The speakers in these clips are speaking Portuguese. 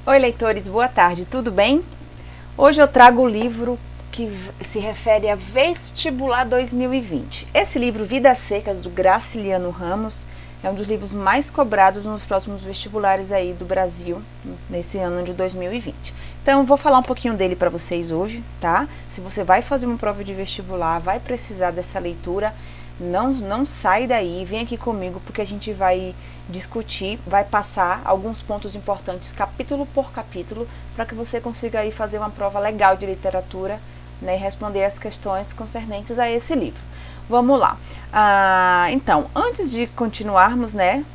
Oi, leitores, boa tarde, tudo bem? Hoje eu trago o livro que se refere a Vestibular 2020. Esse livro, Vidas Secas, do Graciliano Ramos, é um dos livros mais cobrados nos próximos vestibulares aí do Brasil, nesse ano de 2020. Então, eu vou falar um pouquinho dele para vocês hoje, tá? Se você vai fazer uma prova de vestibular, vai precisar dessa leitura, não sai daí, vem aqui comigo, porque a gente vai discutir, vai passar alguns pontos importantes, capítulo por capítulo, para que você consiga aí fazer uma prova legal de literatura, né, e responder as questões concernentes a esse livro. Vamos lá. Então, antes de continuarmos, né,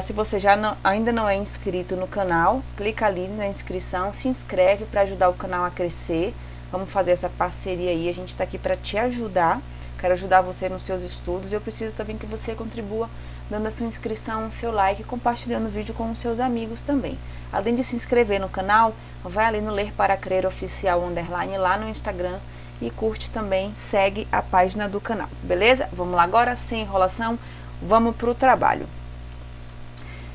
se você ainda não é inscrito no canal, clica ali na inscrição, se inscreve para ajudar o canal a crescer. Vamos fazer essa parceria aí, a gente está aqui para te ajudar. Quero ajudar você nos seus estudos e eu preciso também que você contribua dando a sua inscrição, o seu like e compartilhando o vídeo com os seus amigos também. Além de se inscrever no canal, vai ali no Ler para Crer Oficial _ lá no Instagram e curte também, segue a página do canal, beleza? Vamos lá agora, sem enrolação, vamos para o trabalho.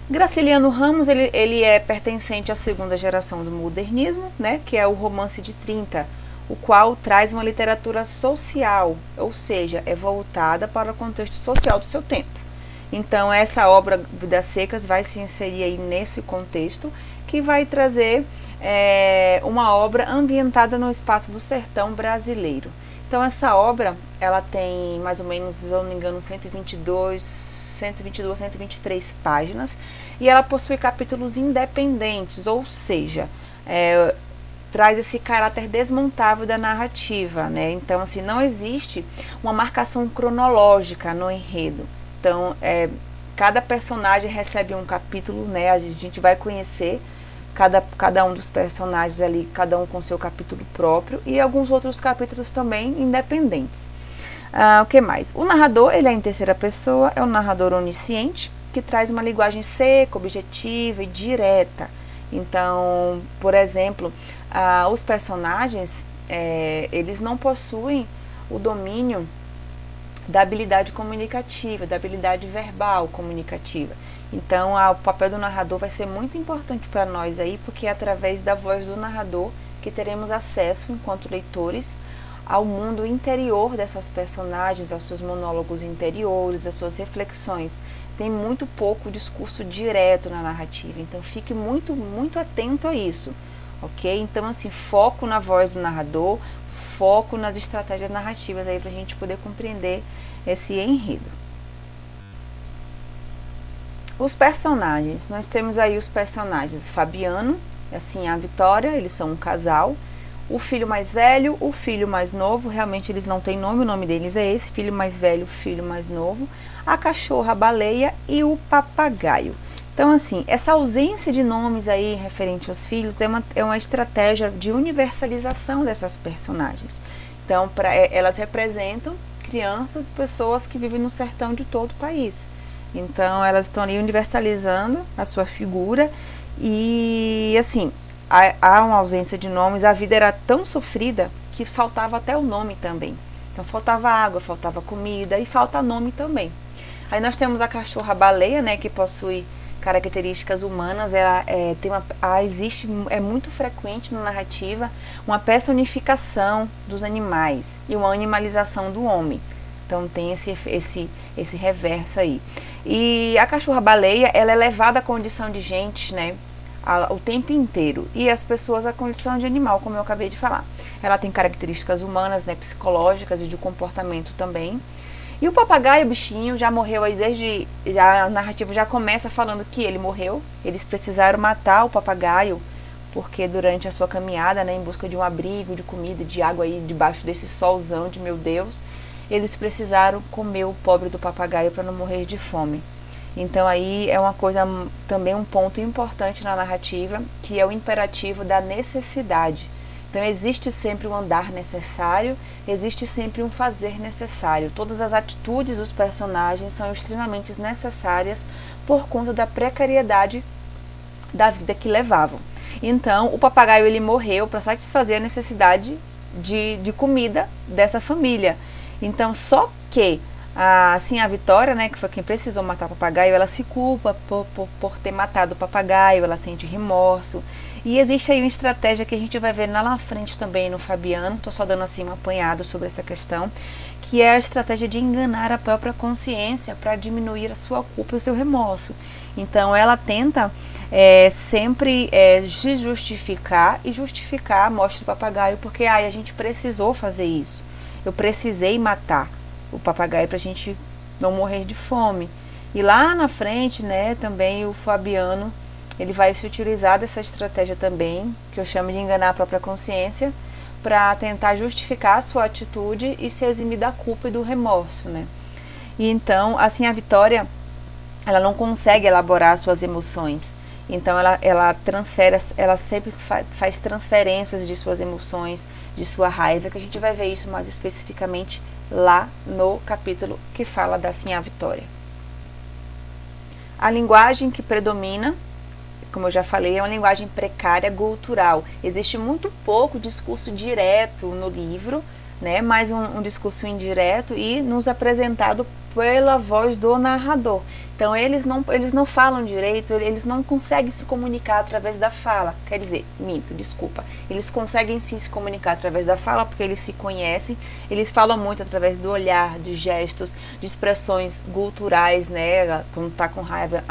Graciliano Ramos, ele é pertencente à segunda geração do modernismo, né, que é o romance de 30, o qual traz uma literatura social, ou seja, é voltada para o contexto social do seu tempo. Então, essa obra, Vidas Secas, vai se inserir aí nesse contexto, que vai trazer uma obra ambientada no espaço do sertão brasileiro. Então, essa obra, ela tem mais ou menos, se eu não me engano, 122, 123 páginas, e ela possui capítulos independentes, ou seja, traz esse caráter desmontável da narrativa, né? Então, assim, não existe uma marcação cronológica no enredo. Então, cada personagem recebe um capítulo, né? A gente vai conhecer cada um dos personagens ali, cada um com seu capítulo próprio, e alguns outros capítulos também independentes. O que mais? O narrador, ele é em terceira pessoa, é um narrador onisciente, que traz uma linguagem seca, objetiva e direta. Então, por exemplo, os personagens, eles não possuem o domínio da habilidade comunicativa, da habilidade verbal comunicativa. Então, o papel do narrador vai ser muito importante para nós aí, porque é através da voz do narrador que teremos acesso, enquanto leitores, ao mundo interior dessas personagens, aos seus monólogos interiores, às suas reflexões. Tem muito pouco discurso direto na narrativa, então fique muito atento a isso, ok? Então, assim, foco na voz do narrador, foco nas estratégias narrativas aí para a gente poder compreender esse enredo. Os personagens, nós temos aí os personagens Fabiano, assim, a Vitória, eles são um casal, o filho mais velho, o filho mais novo, realmente eles não têm nome, o nome deles é esse, filho mais velho, filho mais novo, a cachorra, a baleia e o papagaio. Então, assim, essa ausência de nomes aí referente aos filhos é uma estratégia de universalização dessas personagens. Então, elas representam crianças, pessoas que vivem no sertão de todo o país. Então, elas estão ali universalizando a sua figura e, assim, há uma ausência de nomes, a vida era tão sofrida que faltava até o nome também. Então, faltava água, faltava comida e falta nome também. Aí nós temos a cachorra-baleia, né, que possui características humanas, é muito frequente na narrativa uma personificação dos animais e uma animalização do homem. Então tem esse reverso aí. E a cachorra-baleia, ela é levada à condição de gente, né, o tempo inteiro, e as pessoas à condição de animal, como eu acabei de falar. Ela tem características humanas, né, psicológicas e de comportamento também. E o papagaio, o bichinho, já morreu aí a narrativa já começa falando que ele morreu. Eles precisaram matar o papagaio, porque durante a sua caminhada, né, em busca de um abrigo, de comida, de água aí debaixo desse solzão de meu Deus, eles precisaram comer o pobre do papagaio para não morrer de fome. Então aí é uma coisa, também um ponto importante na narrativa, que é o imperativo da necessidade. Então existe sempre um andar necessário, existe sempre um fazer necessário. Todas as atitudes dos personagens são extremamente necessárias por conta da precariedade da vida que levavam. Então o papagaio, ele morreu para satisfazer a necessidade de comida dessa família. Então, só que assim, a Vitória, né, que foi quem precisou matar o papagaio, ela se culpa por ter matado o papagaio, ela sente remorso. E existe aí uma estratégia que a gente vai ver lá na frente também no Fabiano, estou só dando assim um apanhado sobre essa questão, que é a estratégia de enganar a própria consciência para diminuir a sua culpa e o seu remorso. Então ela tenta sempre se justificar e justificar a morte do papagaio, porque a gente precisou fazer isso. Eu precisei matar o papagaio para a gente não morrer de fome. E lá na frente, né, também o Fabiano, ele vai se utilizar dessa estratégia também, que eu chamo de enganar a própria consciência, para tentar justificar a sua atitude e se eximir da culpa e do remorso, né? E então, assim, a Vitória, ela não consegue elaborar suas emoções. Então ela transfere, ela sempre faz transferências de suas emoções, de sua raiva, que a gente vai ver isso mais especificamente lá no capítulo que fala da Sim a Vitória. A linguagem que predomina, como eu já falei, é uma linguagem precária, gutural. Existe muito pouco discurso direto no livro, né, mas um discurso indireto e nos apresentado pela voz do narrador. Então eles não falam direito, eles não conseguem se comunicar através da fala. Quer dizer, desculpa. Eles conseguem sim se comunicar através da fala porque eles se conhecem. Eles falam muito através do olhar, de gestos, de expressões guturais, né? Quando tá com raiva,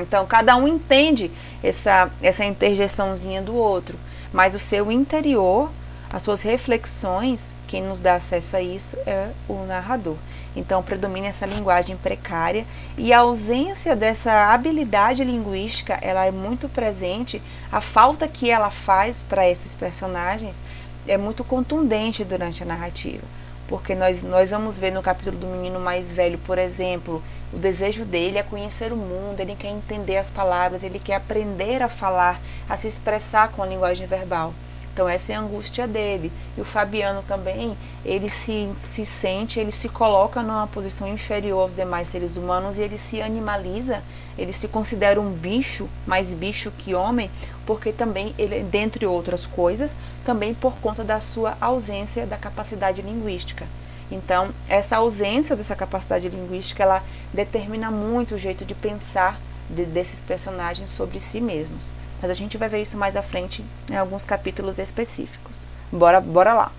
Então cada um entende essa interjeiçãozinha do outro. Mas o seu interior, as suas reflexões, quem nos dá acesso a isso é o narrador. Então predomina essa linguagem precária e a ausência dessa habilidade linguística, ela é muito presente. A falta que ela faz para esses personagens é muito contundente durante a narrativa, porque nós vamos ver no capítulo do menino mais velho, por exemplo, o desejo dele é conhecer o mundo, ele quer entender as palavras, ele quer aprender a falar, a se expressar com a linguagem verbal. Então essa é a angústia dele. E o Fabiano também, ele se sente, ele se coloca numa posição inferior aos demais seres humanos e ele se animaliza, ele se considera um bicho, mais bicho que homem, porque também, ele, dentre outras coisas, também por conta da sua ausência da capacidade linguística. Então, essa ausência dessa capacidade linguística, ela determina muito o jeito de pensar desses personagens sobre si mesmos. Mas a gente vai ver isso mais à frente em alguns capítulos específicos. Bora lá.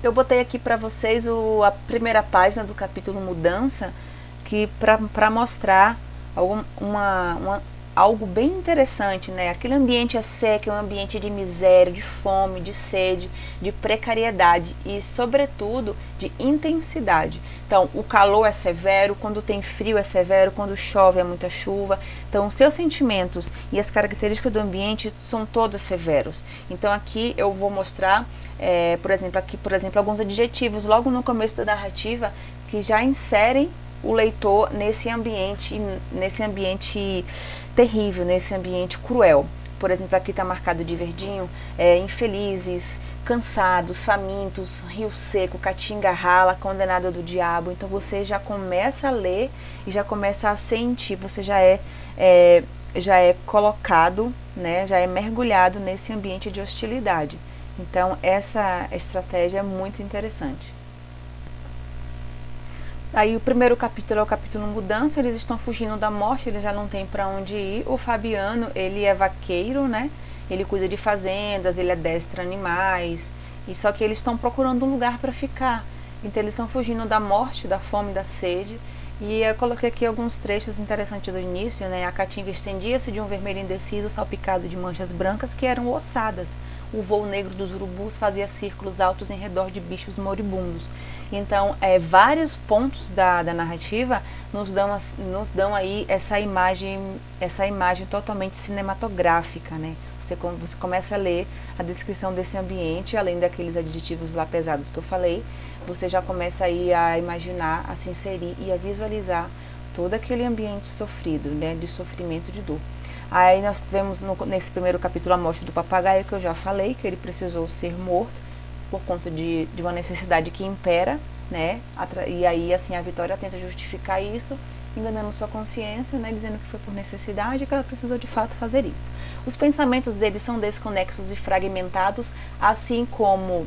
Eu botei aqui para vocês a primeira página do capítulo Mudança, que para mostrar algo bem interessante, né? Aquele ambiente é seco, é um ambiente de miséria, de fome, de sede, de precariedade e, sobretudo, de intensidade. Então, o calor é severo, quando tem frio é severo, quando chove é muita chuva. Então, os seus sentimentos e as características do ambiente são todos severos. Então, aqui eu vou mostrar, por exemplo, alguns adjetivos logo no começo da narrativa que já inserem o leitor nesse ambiente terrível, nesse ambiente cruel. Por exemplo, aqui está marcado de verdinho, infelizes, cansados, famintos, rio seco, caatinga rala, condenado do diabo. Então você já começa a ler e já começa a sentir, você já é colocado, né, já é mergulhado nesse ambiente de hostilidade. Então essa estratégia é muito interessante. Aí o primeiro capítulo é o capítulo Mudança, eles estão fugindo da morte, eles já não têm para onde ir. O Fabiano, ele é vaqueiro, né? Ele cuida de fazendas, ele adestra animais, e só que eles estão procurando um lugar para ficar. Então eles estão fugindo da morte, da fome, da sede. E eu coloquei aqui alguns trechos interessantes do início, né? A caatinga estendia-se de um vermelho indeciso salpicado de manchas brancas que eram ossadas. O voo negro dos urubus fazia círculos altos em redor de bichos moribundos. Então, vários pontos da narrativa nos dão aí essa imagem totalmente cinematográfica, né? Você começa a ler a descrição desse ambiente, além daqueles adjetivos lá pesados que eu falei, você já começa aí a imaginar, a se inserir e a visualizar todo aquele ambiente sofrido, né? De sofrimento, de dor. Aí nós tivemos nesse primeiro capítulo a morte do papagaio, que eu já falei, que ele precisou ser morto por conta de uma necessidade que impera, né? E aí assim a Vitória tenta justificar isso, enganando sua consciência, né? Dizendo que foi por necessidade e que ela precisou de fato fazer isso. Os pensamentos deles são desconexos e fragmentados, assim como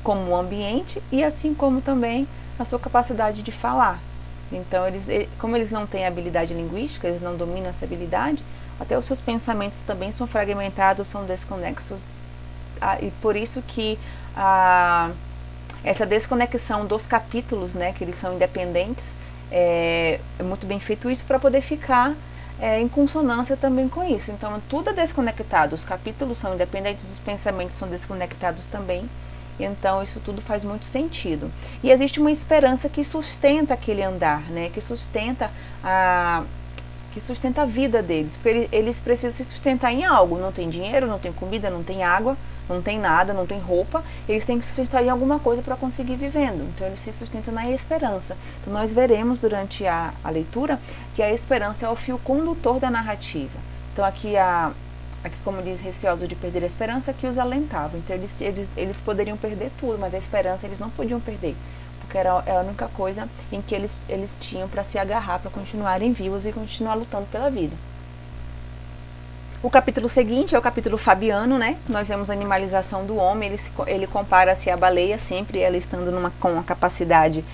o ambiente e assim como também a sua capacidade de falar. Então, como eles não têm habilidade linguística, eles não dominam essa habilidade, até os seus pensamentos também são fragmentados, são desconexos, e por isso que essa desconexão dos capítulos, né, que eles são independentes, é muito bem feito isso para poder ficar em consonância também com isso. Então, tudo é desconectado, os capítulos são independentes, os pensamentos são desconectados também. Então, isso tudo faz muito sentido. E existe uma esperança que sustenta aquele andar, né? Que sustenta a vida deles. Porque eles precisam se sustentar em algo. Não tem dinheiro, não tem comida, não tem água, não tem nada, não tem roupa. Eles têm que se sustentar em alguma coisa para conseguir vivendo. Então, eles se sustentam na esperança. Então, nós veremos durante a leitura que a esperança é o fio condutor da narrativa. Então, aqui, como diz, receoso de perder a esperança, que os alentava. Então, eles poderiam perder tudo, mas a esperança eles não podiam perder, porque era a única coisa em que eles tinham para se agarrar, para continuarem vivos e continuar lutando pela vida. O capítulo seguinte é o capítulo fabiano, né? Nós vemos a animalização do homem, ele compara-se à baleia, sempre ela estando com uma capacidade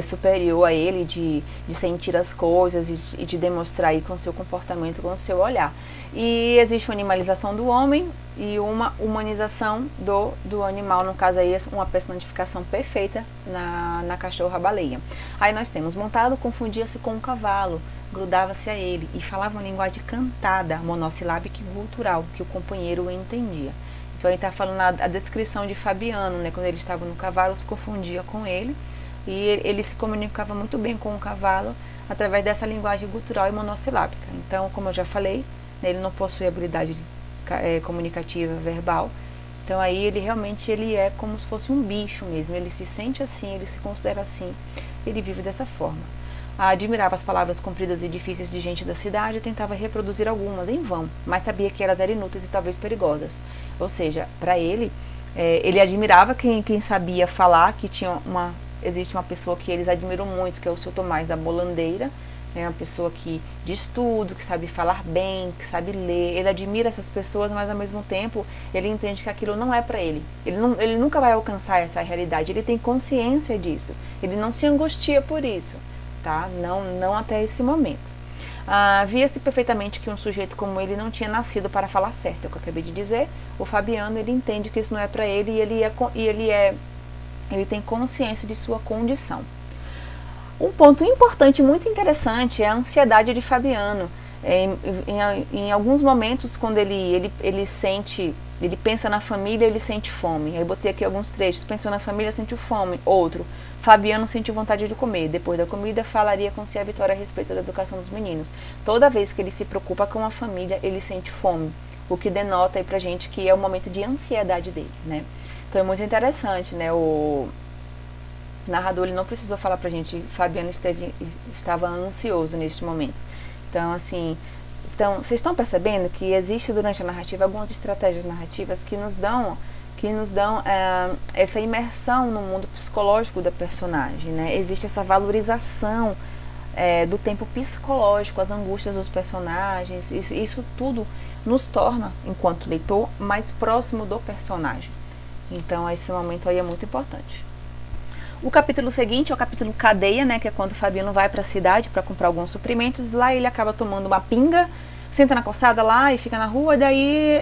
superior a ele de sentir as coisas e de demonstrar aí com seu comportamento, com o seu olhar. E existe uma animalização do homem e uma humanização do animal, no caso aí uma personificação perfeita na cachorra-baleia. Aí nós temos montado, confundia-se com um cavalo, grudava-se a ele e falava uma linguagem cantada, monossilábica e gutural, que o companheiro entendia. Então ele está falando a descrição de Fabiano, né, quando ele estava no cavalo, se confundia com ele e ele se comunicava muito bem com o cavalo através dessa linguagem gutural e monossilábica. Então, como eu já falei, né, ele não possui habilidade comunicativa verbal. Então aí ele realmente é como se fosse um bicho mesmo, ele se sente assim, ele se considera assim, ele vive dessa forma. Admirava as palavras compridas e difíceis de gente da cidade e tentava reproduzir algumas em vão, mas sabia que elas eram inúteis e talvez perigosas. Ou seja, para ele, ele admirava quem sabia falar, que existe uma pessoa que eles admiram muito, que é o seu Tomás da Bolandeira, é uma pessoa que de estudo, que sabe falar bem, que sabe ler. Ele admira essas pessoas, mas ao mesmo tempo ele entende que aquilo não é para ele. Ele nunca vai alcançar essa realidade, ele tem consciência disso, ele não se angustia por isso. Tá? Não até esse momento. Via-se perfeitamente que um sujeito como ele não tinha nascido para falar certo, é o que eu acabei de dizer. O Fabiano, ele entende que isso não é para ele e ele tem consciência de sua condição. Um ponto importante, muito interessante, é a ansiedade de Fabiano. Em alguns momentos, quando ele pensa na família, ele sente fome. Eu botei aqui alguns trechos. Pensou na família, sentiu fome. Outro, Fabiano sentiu vontade de comer. Depois da comida, falaria com si a Vitória a respeito da educação dos meninos. Toda vez que ele se preocupa com a família, ele sente fome. O que denota aí pra gente que é o momento de ansiedade dele, né? Então é muito interessante, né? O narrador, ele não precisou falar pra gente, Fabiano estava ansioso neste momento. Então, assim, vocês estão percebendo que existe durante a narrativa algumas estratégias narrativas que nos dão essa imersão no mundo psicológico da personagem, né? Existe essa valorização do tempo psicológico, as angústias dos personagens, isso tudo nos torna, enquanto leitor, mais próximo do personagem. Então, esse momento aí é muito importante. O capítulo seguinte é o capítulo Cadeia, né, que é quando o Fabiano vai para a cidade para comprar alguns suprimentos. Lá ele acaba tomando uma pinga, senta na calçada lá e fica na rua. E daí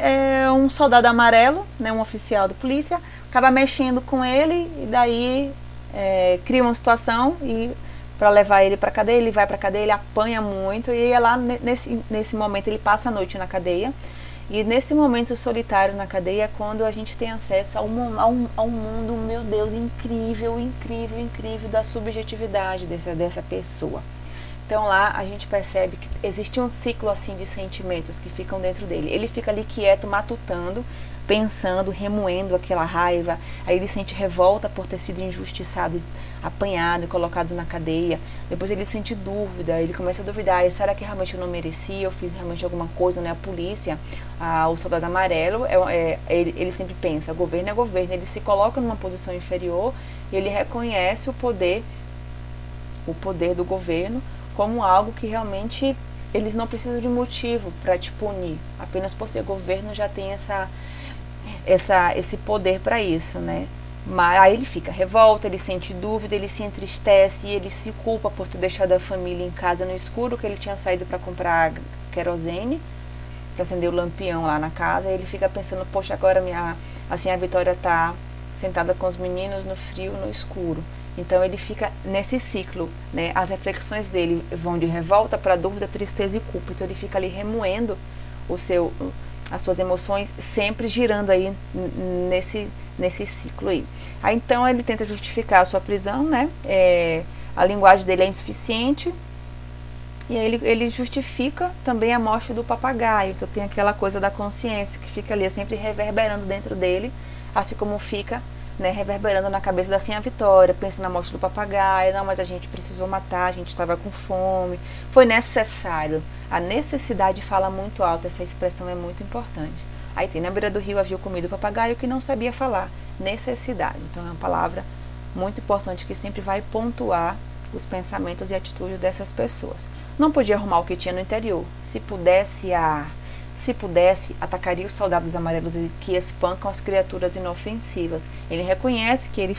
um soldado amarelo, né, um oficial de polícia, acaba mexendo com ele e daí cria uma situação e para levar ele para a cadeia. Ele vai para a cadeia, ele apanha muito e é lá nesse momento ele passa a noite na cadeia. E nesse momento solitário na cadeia é quando a gente tem acesso a um mundo, meu Deus, incrível, incrível, incrível da subjetividade dessa pessoa. Então lá a gente percebe que existe um ciclo assim de sentimentos que ficam dentro dele. Ele fica ali quieto, matutando, pensando, remoendo aquela raiva. Aí ele sente revolta por ter sido injustiçado, apanhado e colocado na cadeia. Depois ele sente dúvida, ele começa a duvidar, será que realmente eu não merecia, eu fiz realmente alguma coisa, né? A polícia, o soldado amarelo, ele sempre pensa, governo é governo, ele se coloca numa posição inferior e ele reconhece o poder do governo como algo que realmente eles não precisam de motivo para te punir, apenas por ser governo já tem esse poder para isso, né? Mas aí ele fica revolta, ele sente dúvida, ele se entristece, ele se culpa por ter deixado a família em casa no escuro, que ele tinha saído para comprar querosene, para acender o lampião lá na casa. E ele fica pensando, poxa, agora a Vitória está sentada com os meninos no frio, no escuro. Então ele fica nesse ciclo, né? As reflexões dele vão de revolta para dúvida, tristeza e culpa. Então ele fica ali remoendo as suas emoções, sempre girando aí nesse ciclo aí. Aí então ele tenta justificar a sua prisão, né? A linguagem dele é insuficiente. E aí ele justifica também a morte do papagaio. Então tem aquela coisa da consciência que fica ali sempre reverberando dentro dele, assim como fica, né, reverberando na cabeça da Sinha Vitória, pensa na morte do papagaio. Não, mas a gente precisou matar, a gente estava com fome, foi necessário. A necessidade fala muito alto, essa expressão é muito importante. Aí tem, na beira do rio havia comido o papagaio que não sabia falar, necessidade. Então é uma palavra muito importante que sempre vai pontuar os pensamentos e atitudes dessas pessoas. Não podia arrumar o que tinha no interior. Se pudesse, atacaria os soldados amarelos que espancam as criaturas inofensivas. Ele reconhece que ele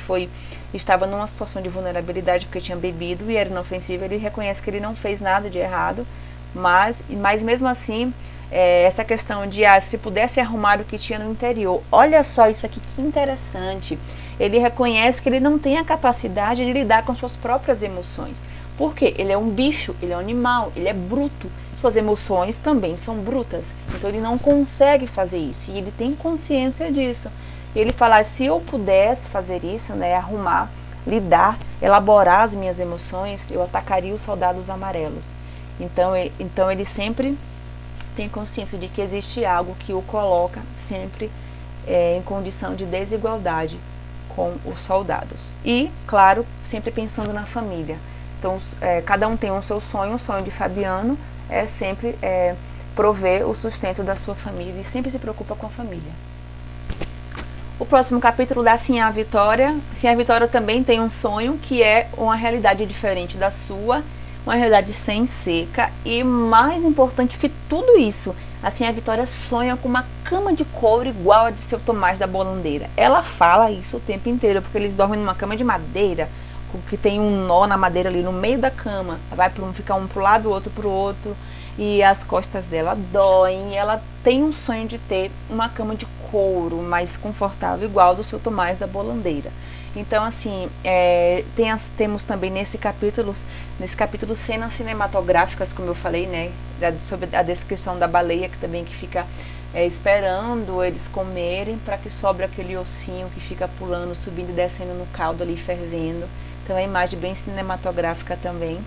estava numa situação de vulnerabilidade porque tinha bebido e era inofensivo. Ele reconhece que ele não fez nada de errado, mas mesmo assim, essa questão de se pudesse arrumar o que tinha no interior. Olha só isso aqui, que interessante. Ele reconhece que ele não tem a capacidade de lidar com suas próprias emoções. Por quê? Ele é um bicho, ele é um animal, ele é bruto. Suas emoções também são brutas. Então ele não consegue fazer isso. E ele tem consciência disso. Ele fala, se eu pudesse fazer isso, né, arrumar, lidar, elaborar as minhas emoções, eu atacaria os soldados amarelos. Então ele sempre tem consciência de que existe algo que o coloca sempre em condição de desigualdade com os soldados. E, claro, sempre pensando na família. Então, cada um tem o seu sonho. O sonho de Fabiano é sempre prover o sustento da sua família e sempre se preocupa com a família. O próximo capítulo da Sinha Vitória. Sinha Vitória também tem um sonho que é uma realidade diferente da sua, uma realidade sem seca e, mais importante que tudo isso, a Sinha Vitória sonha com uma cama de couro igual a de seu Tomás da Bolandeira. Ela fala isso o tempo inteiro, porque eles dormem numa cama de madeira, que tem um nó na madeira ali no meio da cama, ficar um pro lado, o outro pro outro, e as costas dela doem, e ela tem um sonho de ter uma cama de couro mais confortável, igual do seu Tomás da Bolandeira. Então, assim, temos também nesse capítulo cenas cinematográficas, como eu falei, né, sobre a descrição da baleia, que fica esperando eles comerem para que sobre aquele ossinho que fica pulando, subindo e descendo no caldo ali, fervendo. Então é uma imagem bem cinematográfica também.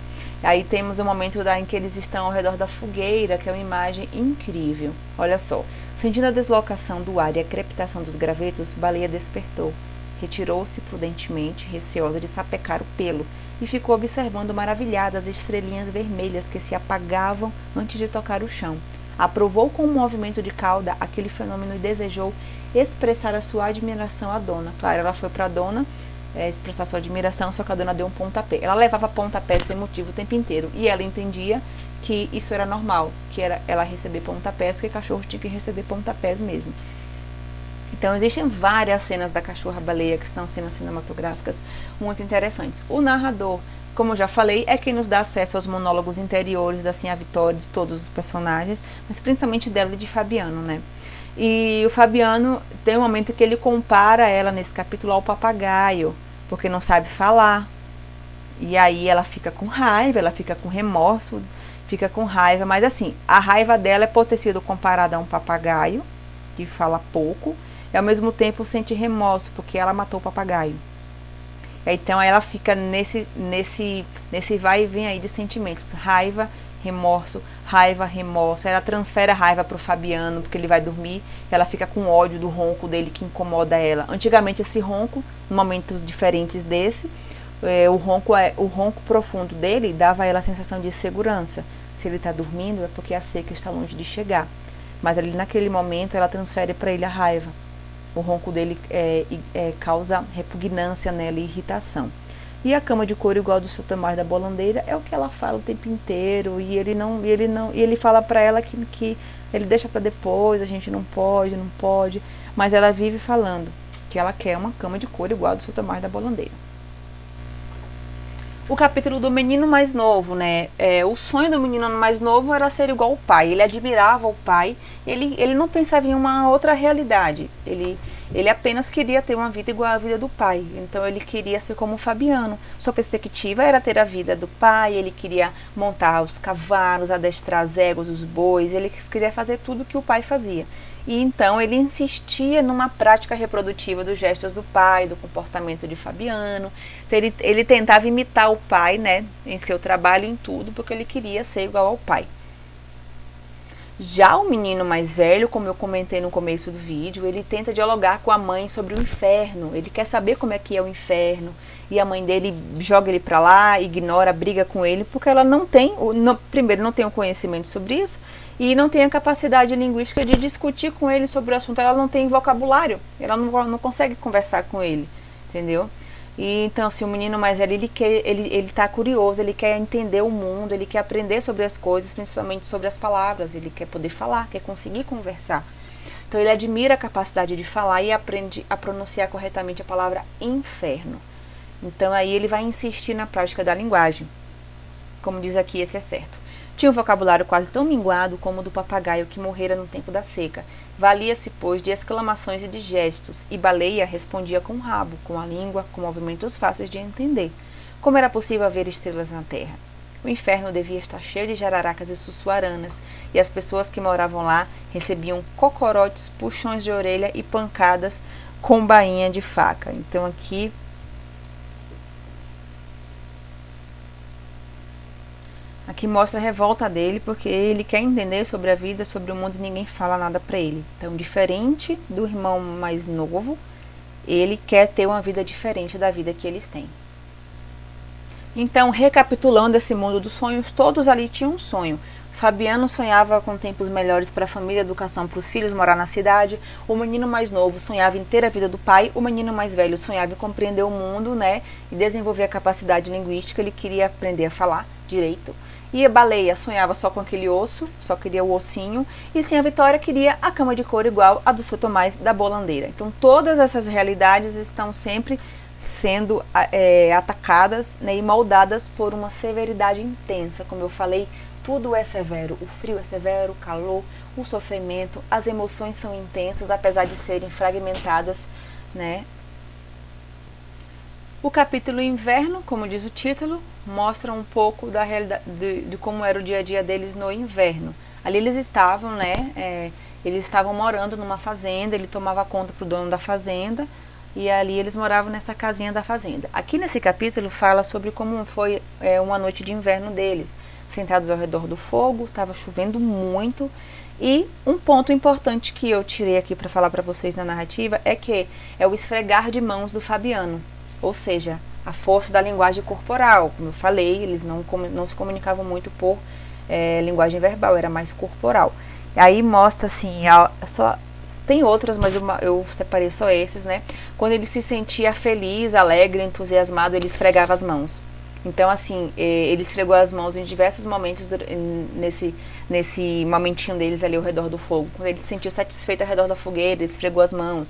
Aí temos o momento em que eles estão ao redor da fogueira, que é uma imagem incrível. Olha só, sentindo a deslocação do ar e a crepitação dos gravetos, Baleia despertou. Retirou-se prudentemente, receosa de sapecar o pelo, e ficou observando maravilhada as estrelinhas vermelhas que se apagavam antes de tocar o chão. Aprovou com um movimento de cauda aquele fenômeno e desejou expressar a sua admiração à dona. Claro, ela foi para a dona expressar sua admiração, só que a dona deu um pontapé. Ela levava pontapé sem motivo o tempo inteiro, e ela entendia que isso era normal, que era ela receber pontapés, que cachorro tinha que receber pontapés mesmo. Então existem várias cenas da cachorra-baleia que são cenas cinematográficas muito interessantes. O narrador, como eu já falei, é quem nos dá acesso aos monólogos interiores da Sinha Vitória, de todos os personagens, mas principalmente dela e de Fabiano, né? E o Fabiano tem um momento que ele compara ela nesse capítulo ao papagaio, porque não sabe falar. E aí ela fica com raiva, ela fica com remorso, fica com raiva. Mas assim, a raiva dela é por ter sido comparada a um papagaio, que fala pouco, e ao mesmo tempo sente remorso, porque ela matou o papagaio. Então ela fica nesse vai e vem aí de sentimentos, raiva, remorso, raiva, remorso. Ela transfere a raiva para o Fabiano, porque ele vai dormir, ela fica com ódio do ronco dele que incomoda ela. Antigamente esse ronco, em momentos diferentes desse, o ronco profundo dele dava a ela a sensação de segurança. Se ele está dormindo é porque a seca está longe de chegar. Mas ali naquele momento ela transfere para ele a raiva. O ronco dele causa repugnância nela e irritação. E a cama de couro igual do seu Tomás da Bolandeira é o que ela fala o tempo inteiro, e ele fala para ela que ele deixa para depois, a gente não pode, mas ela vive falando que ela quer uma cama de couro igual a do seu Tomás da Bolandeira. O capítulo do menino mais novo, né? O sonho do menino mais novo era ser igual ao pai. Ele admirava o pai, ele não pensava em uma outra realidade. Ele apenas queria ter uma vida igual à vida do pai. Então ele queria ser como o Fabiano. Sua perspectiva era ter a vida do pai, ele queria montar os cavalos, adestrar as éguas, os bois, ele queria fazer tudo que o pai fazia. E então ele insistia numa prática reprodutiva dos gestos do pai, do comportamento de Fabiano. Então, ele tentava imitar o pai, né, em seu trabalho, em tudo, porque ele queria ser igual ao pai. Já o menino mais velho, como eu comentei no começo do vídeo, ele tenta dialogar com a mãe sobre o inferno. Ele quer saber como é que é o inferno. E a mãe dele joga ele para lá, ignora, briga com ele, porque ela não tem, primeiro, não tem o conhecimento sobre isso, e não tem a capacidade linguística de discutir com ele sobre o assunto. Ela não tem vocabulário, ela não consegue conversar com ele, entendeu? E então, assim, o menino mais velho, ele tá curioso, ele quer entender o mundo, ele quer aprender sobre as coisas, principalmente sobre as palavras, ele quer poder falar, quer conseguir conversar. Então ele admira a capacidade de falar e aprende a pronunciar corretamente a palavra inferno. Então aí ele vai insistir na prática da linguagem. Como diz aqui, esse é certo. Tinha um vocabulário quase tão minguado como o do papagaio que morrera no tempo da seca. Valia-se, pois, de exclamações e de gestos, e Baleia respondia com o rabo, com a língua, com movimentos fáceis de entender. Como era possível haver estrelas na terra? O inferno devia estar cheio de jararacas e sussuaranas, e as pessoas que moravam lá recebiam cocorotes, puxões de orelha e pancadas com bainha de faca. Então aqui mostra a revolta dele, porque ele quer entender sobre a vida, sobre o mundo, e ninguém fala nada para ele. Então, diferente do irmão mais novo, ele quer ter uma vida diferente da vida que eles têm. Então, recapitulando esse mundo dos sonhos, todos ali tinham um sonho. Fabiano sonhava com tempos melhores para a família, educação para os filhos, morar na cidade. O menino mais novo sonhava em ter a vida do pai. O menino mais velho sonhava em compreender o mundo, né, e desenvolver a capacidade linguística. Ele queria aprender a falar direito. E a Baleia sonhava só com aquele osso, só queria o ossinho. E sim, a Vitória queria a cama de couro igual a do seu Tomás da Bolandeira. Então, todas essas realidades estão sempre sendo atacadas, né, e moldadas por uma severidade intensa. Como eu falei, tudo é severo. O frio é severo, o calor, o sofrimento, as emoções são intensas, apesar de serem fragmentadas, né? O capítulo Inverno, como diz o título, mostra um pouco da realidade de como era o dia a dia deles no inverno. Ali eles estavam, né? Eles estavam morando numa fazenda, ele tomava conta pro dono da fazenda, e ali eles moravam nessa casinha da fazenda. Aqui nesse capítulo fala sobre como foi uma noite de inverno deles, sentados ao redor do fogo, estava chovendo muito. E um ponto importante que eu tirei aqui para falar para vocês na narrativa é que é o esfregar de mãos do Fabiano. Ou seja, a força da linguagem corporal. Como eu falei, eles não se comunicavam muito por linguagem verbal, era mais corporal. Aí mostra assim, tem outras, mas eu separei só esses, né? Quando ele se sentia feliz, alegre, entusiasmado, ele esfregava as mãos. Então, assim, ele esfregou as mãos em diversos momentos nesse momentinho deles ali ao redor do fogo. Quando ele se sentiu satisfeito ao redor da fogueira, ele esfregou as mãos.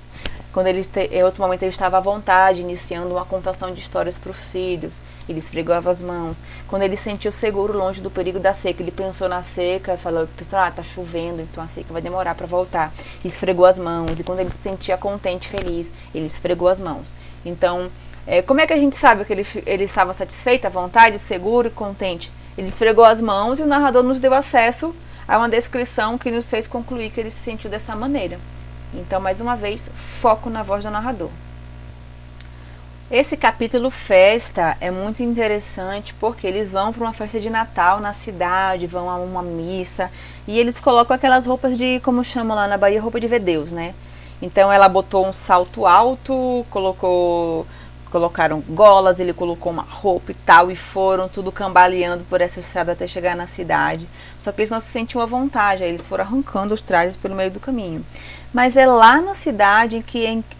Quando em outro momento ele estava à vontade, iniciando uma contação de histórias para os filhos, ele esfregava as mãos. Quando ele se sentiu seguro longe do perigo da seca, ele pensou na seca, pensou, tá chovendo, então a seca vai demorar para voltar. E esfregou as mãos. E quando ele se sentia contente, feliz, ele esfregou as mãos. Então, como é que a gente sabe que ele estava satisfeito, à vontade, seguro e contente? Ele esfregou as mãos e o narrador nos deu acesso a uma descrição que nos fez concluir que ele se sentiu dessa maneira. Então, mais uma vez, foco na voz do narrador. Esse capítulo festa é muito interessante porque eles vão para uma festa de Natal na cidade, vão a uma missa e eles colocam aquelas roupas de, como chamam lá na Bahia, roupa de ver Deus, né? Então ela botou um salto alto, colocaram golas, ele colocou uma roupa e tal, e foram tudo cambaleando por essa estrada até chegar na cidade. Só que eles não se sentiam à vontade, aí eles foram arrancando os trajes pelo meio do caminho. Mas é lá na cidade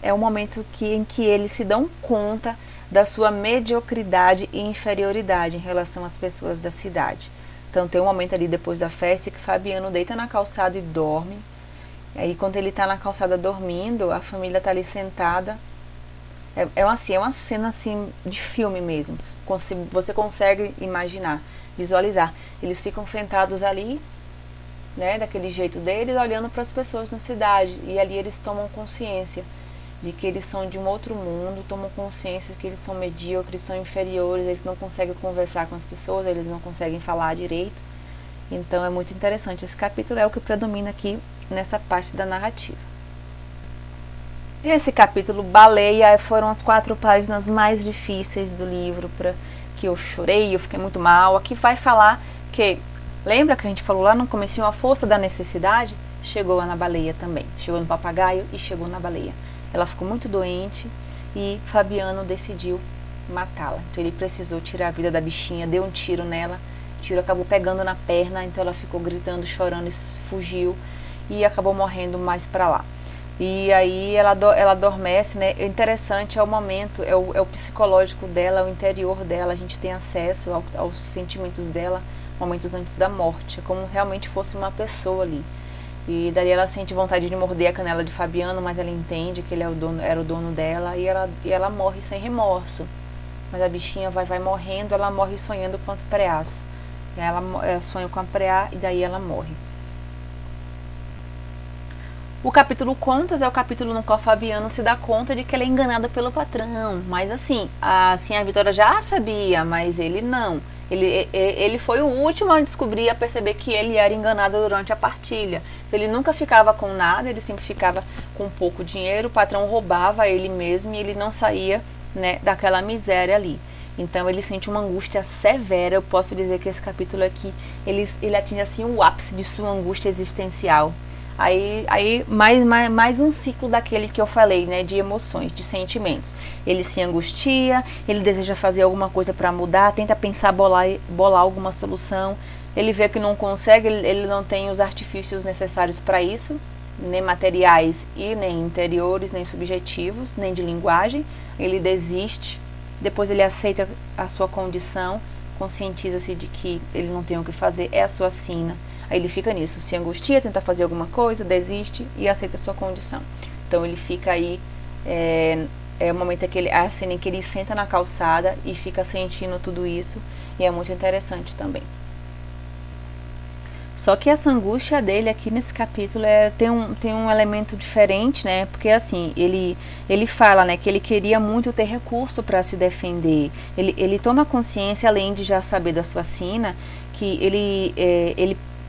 é o momento em que eles se dão conta da sua mediocridade e inferioridade em relação às pessoas da cidade. Então tem um momento ali depois da festa que Fabiano deita na calçada e dorme. Aí quando ele está na calçada dormindo, a família está ali sentada É uma cena assim de filme mesmo. Você consegue imaginar, visualizar. Eles ficam sentados ali, né, daquele jeito deles, olhando para as pessoas na cidade. E ali eles tomam consciência de que eles são de um outro mundo, tomam consciência de que eles são medíocres, são inferiores, eles não conseguem conversar com as pessoas, eles não conseguem falar direito. Então é muito interessante. Esse capítulo é o que predomina aqui nessa parte da narrativa. Esse capítulo, Baleia, foram as 4 páginas mais difíceis do livro, que eu chorei, eu fiquei muito mal. Aqui vai falar que, lembra que a gente falou lá no comecinho, a força da necessidade chegou na baleia também. Chegou no papagaio e chegou na baleia. Ela ficou muito doente e Fabiano decidiu matá-la. Então ele precisou tirar a vida da bichinha, deu um tiro nela, o tiro acabou pegando na perna, então ela ficou gritando, chorando e fugiu e acabou morrendo mais pra lá. E aí ela adormece, né? O interessante é o momento, é o psicológico dela, é o interior dela, a gente tem acesso aos sentimentos dela, momentos antes da morte, é como realmente fosse uma pessoa ali. E daí ela sente vontade de morder a canela de Fabiano, mas ela entende que ele era o dono dela e ela morre sem remorso. Mas a bichinha vai morrendo, ela morre sonhando com as preás. Ela sonha com a preá e daí ela morre. O capítulo Contas é o capítulo no qual Fabiano se dá conta de que ele é enganado pelo patrão. Mas assim, a Vitória já sabia, mas ele não. Ele foi o último a descobrir, a perceber que ele era enganado durante a partilha. Ele nunca ficava com nada, ele sempre ficava com pouco dinheiro, o patrão roubava ele mesmo e ele não saía, né, daquela miséria ali. Então ele sente uma angústia severa. Eu posso dizer que esse capítulo aqui, ele atinge assim o ápice de sua angústia existencial. Aí mais um ciclo daquele que eu falei, né, de emoções, de sentimentos. Ele se angustia, ele deseja fazer alguma coisa para mudar, tenta pensar, bolar alguma solução. Ele vê que não consegue, ele não tem os artifícios necessários para isso, nem materiais e nem interiores, nem subjetivos, nem de linguagem. Ele desiste, depois ele aceita a sua condição, conscientiza-se de que ele não tem o que fazer, é a sua sina. Aí ele fica nisso, se angustia, tenta fazer alguma coisa, desiste e aceita a sua condição. Então ele fica aí, é o momento a cena em que ele senta na calçada e fica sentindo tudo isso, e é muito interessante também. Só que essa angústia dele aqui nesse capítulo tem um elemento diferente, né? Porque assim, ele fala, né, que ele queria muito ter recurso para se defender. Ele toma consciência, além de já saber da sua sina, que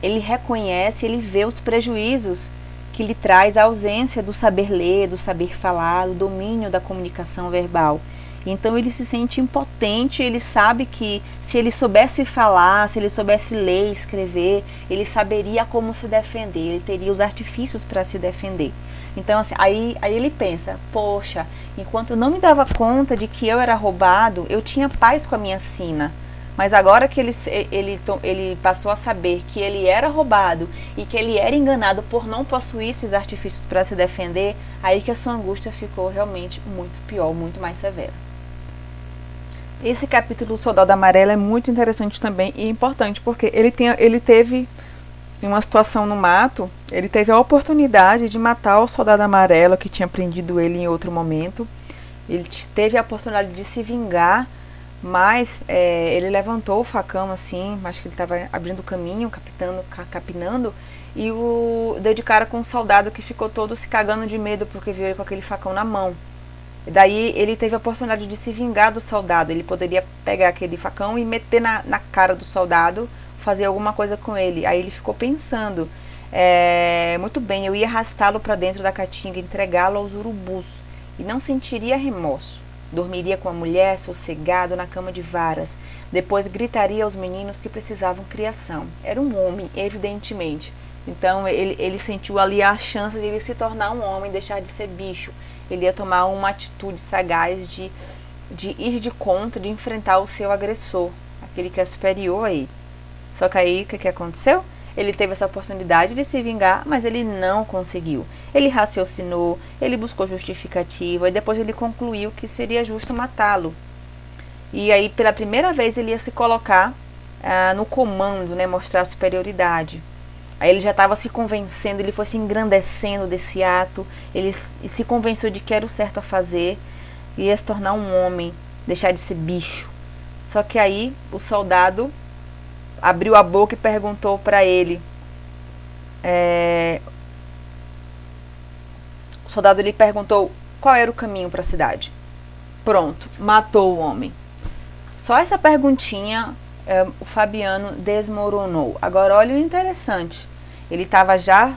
ele reconhece, ele vê os prejuízos que lhe traz a ausência do saber ler, do saber falar, do domínio da comunicação verbal. Então ele se sente impotente, ele sabe que se ele soubesse falar, se ele soubesse ler e escrever, ele saberia como se defender, ele teria os artifícios para se defender. Então assim, aí ele pensa, poxa, enquanto eu não me dava conta de que eu era roubado, eu tinha paz com a minha sina. Mas agora que ele passou a saber que ele era roubado e que ele era enganado por não possuir esses artifícios para se defender, aí que a sua angústia ficou realmente muito pior, muito mais severa. Esse capítulo do Soldado Amarelo é muito interessante também e importante, porque ele teve uma situação no mato, ele teve a oportunidade de matar o Soldado Amarelo que tinha prendido ele em outro momento. Ele teve a oportunidade de se vingar, mas ele levantou o facão assim, acho que ele estava abrindo o caminho, capinando, e deu de cara com um soldado que ficou todo se cagando de medo porque viu ele com aquele facão na mão. E daí ele teve a oportunidade de se vingar do soldado. Ele poderia pegar aquele facão e meter na cara do soldado, fazer alguma coisa com ele. Aí ele ficou pensando, muito bem, eu ia arrastá-lo para dentro da caatinga, entregá-lo aos urubus, e não sentiria remorso. Dormiria com a mulher, sossegado, na cama de varas. Depois gritaria aos meninos que precisavam criação. Era um homem, evidentemente. Então ele sentiu ali a chance de ele se tornar um homem, deixar de ser bicho. Ele ia tomar uma atitude sagaz de ir de conta, de enfrentar o seu agressor, aquele que é superior a ele. Só que aí, o que aconteceu? Ele teve essa oportunidade de se vingar, mas ele não conseguiu. Ele raciocinou, ele buscou justificativa e depois ele concluiu que seria justo matá-lo. E aí, pela primeira vez, ele ia se colocar no comando, né, mostrar superioridade. Aí ele já estava se convencendo, ele foi se engrandecendo desse ato, ele se convenceu de que era o certo a fazer. ia se tornar um homem, deixar de ser bicho. Só que aí o soldado abriu a boca e perguntou para ele. O soldado lhe perguntou qual era o caminho para a cidade. Pronto, matou o homem. Só essa perguntinha o Fabiano desmoronou. Agora olha o interessante. Ele estava já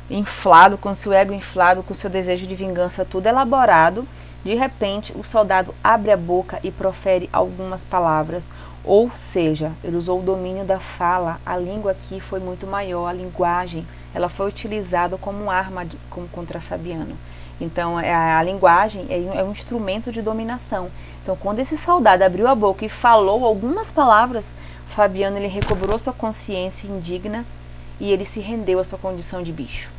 inflado, com seu ego inflado, com seu desejo de vingança tudo elaborado. De repente, o soldado abre a boca e profere algumas palavras. Ou seja, ele usou o domínio da fala. A língua aqui foi muito maior, a linguagem, ela foi utilizada como arma contra Fabiano. Então, a linguagem é um instrumento de dominação. Então, quando esse soldado abriu a boca e falou algumas palavras, Fabiano ele recobrou sua consciência indigna e ele se rendeu à sua condição de bicho.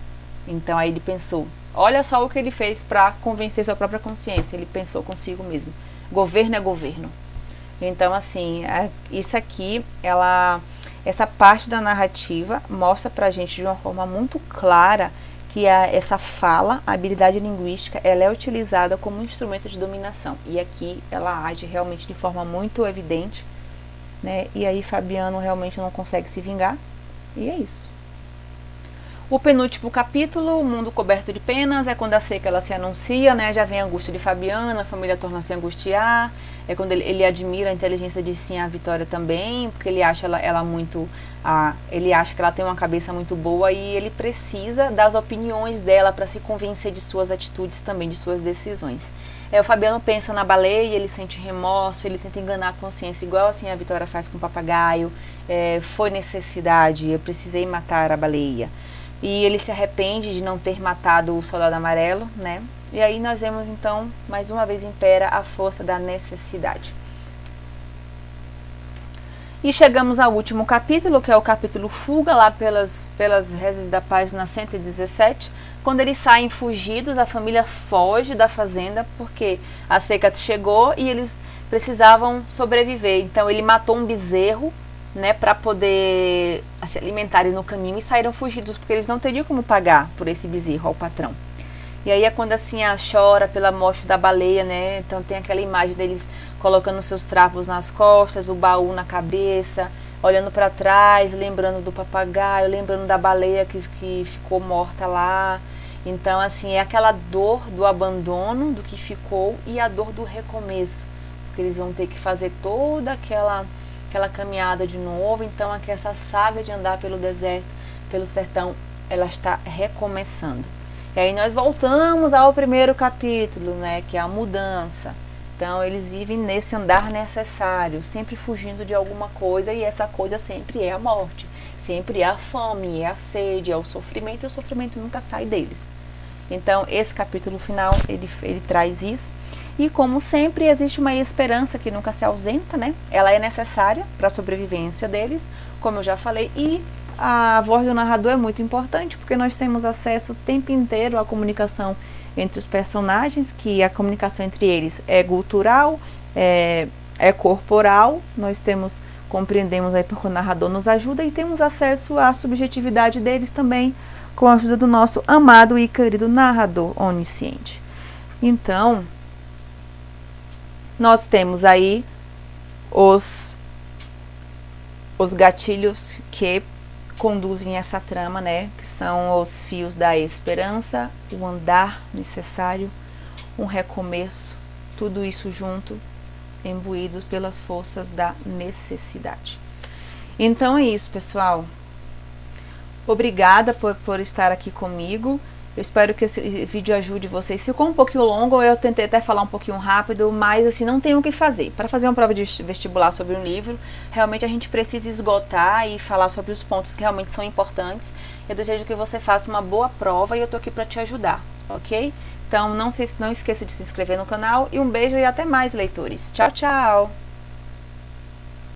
Então, aí ele pensou, olha só o que ele fez para convencer sua própria consciência. Ele pensou consigo mesmo, governo é governo. Então, assim, isso aqui, essa parte da narrativa mostra pra gente de uma forma muito clara que essa fala, a habilidade linguística, ela é utilizada como um instrumento de dominação. E aqui ela age realmente de forma muito evidente, né? E aí Fabiano realmente não consegue se vingar. E é isso. O penúltimo capítulo, o mundo coberto de penas, é quando a seca ela se anuncia, né? Já vem a angústia de Fabiano, a família torna-se a angustiar. É quando ele admira a inteligência de sim a Vitória também, porque ele acha ela muito, ele acha que ela tem uma cabeça muito boa e ele precisa das opiniões dela para se convencer de suas atitudes também, de suas decisões. O Fabiano pensa na baleia, ele sente remorso, ele tenta enganar a consciência, igual assim a Vitória faz com o papagaio. Foi necessidade, eu precisei matar a baleia. E ele se arrepende de não ter matado o soldado amarelo, né? E aí nós vemos então, mais uma vez impera a força da necessidade. E chegamos ao último capítulo, que é o capítulo Fuga, lá pelas rezes da página 117. Quando eles saem fugidos, a família foge da fazenda, porque a seca chegou e eles precisavam sobreviver. Então ele matou um bezerro, né, para poder se alimentarem no caminho, e saíram fugidos, porque eles não teriam como pagar por esse bezerro ao patrão. E aí é quando assim a chora pela morte da baleia, né? Então tem aquela imagem deles colocando seus trapos nas costas, o baú na cabeça, olhando para trás, lembrando do papagaio, lembrando da baleia que ficou morta lá. Então assim é aquela dor do abandono do que ficou e a dor do recomeço, porque eles vão ter que fazer toda aquela caminhada de novo. Então aqui essa saga de andar pelo deserto, pelo sertão, ela está recomeçando. E aí nós voltamos ao primeiro capítulo, né, que é a mudança. Então eles vivem nesse andar necessário, sempre fugindo de alguma coisa, e essa coisa sempre é a morte, sempre é a fome, é a sede, é o sofrimento, e o sofrimento nunca sai deles. Então esse capítulo final, ele traz isso. E como sempre, existe uma esperança que nunca se ausenta, né? Ela é necessária para a sobrevivência deles, como eu já falei, e a voz do narrador é muito importante, porque nós temos acesso o tempo inteiro à comunicação entre os personagens, que a comunicação entre eles é gutural, é corporal, nós compreendemos aí porque o narrador nos ajuda, e temos acesso à subjetividade deles também, com a ajuda do nosso amado e querido narrador onisciente. Então, nós temos aí os gatilhos que conduzem essa trama, né? Que são os fios da esperança, o andar necessário, um recomeço, tudo isso junto, imbuídos pelas forças da necessidade. Então é isso, pessoal. Obrigada por estar aqui comigo. Eu espero que esse vídeo ajude vocês. Ficou um pouquinho longo, eu tentei até falar um pouquinho rápido, mas assim, não tem o que fazer. Para fazer uma prova de vestibular sobre um livro, realmente a gente precisa esgotar e falar sobre os pontos que realmente são importantes. Eu desejo que você faça uma boa prova e eu tô aqui para te ajudar, ok? Então não esqueça de se inscrever no canal, e um beijo e até mais, leitores. Tchau, tchau!